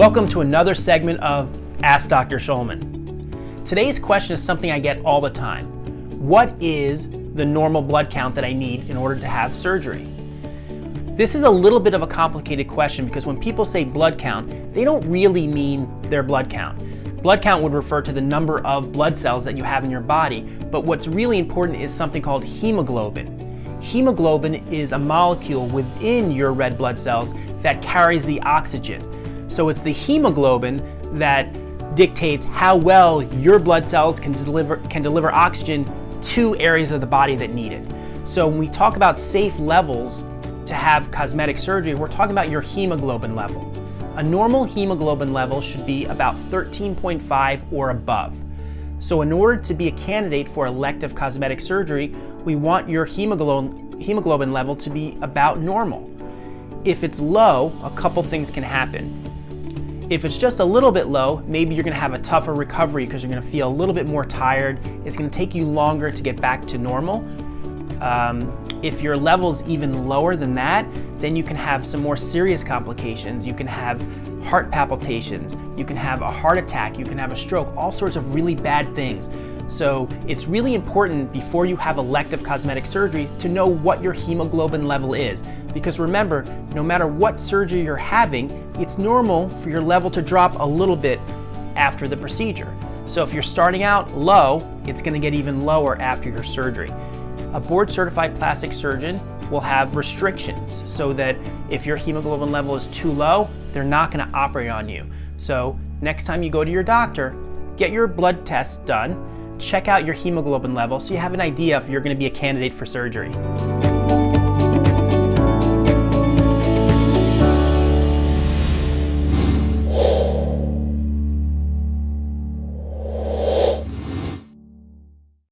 Welcome to another segment of Ask Dr. Schulman. Today's question is something I get all the time. What is the normal blood count that I need in order to have surgery? This is a little bit of a complicated question because when people say blood count, they don't really mean their blood count. Blood count would refer to the number of blood cells that you have in your body, but what's really important is something called hemoglobin. Hemoglobin is a molecule within your red blood cells that carries the oxygen. So it's the hemoglobin that dictates how well your blood cells can deliver oxygen to areas of the body that need it. So when we talk about safe levels to have cosmetic surgery, we're talking about your hemoglobin level. A normal hemoglobin level should be about 13.5 or above. So in order to be a candidate for elective cosmetic surgery, we want your hemoglobin level to be about normal. If it's low, a couple things can happen. If it's just a little bit low, maybe you're gonna have a tougher recovery because you're gonna feel a little bit more tired. It's gonna take you longer to get back to normal. If your level's even lower than that, then you can have some more serious complications. You can have heart palpitations, you can have a heart attack, you can have a stroke, all sorts of really bad things. So it's really important before you have elective cosmetic surgery to know what your hemoglobin level is. Because remember, no matter what surgery you're having, it's normal for your level to drop a little bit after the procedure. So if you're starting out low, it's going to get even lower after your surgery. A board-certified plastic surgeon will have restrictions so that if your hemoglobin level is too low, they're not going to operate on you. So next time you go to your doctor, get your blood tests done, check out your hemoglobin level so you have an idea if you're going to be a candidate for surgery.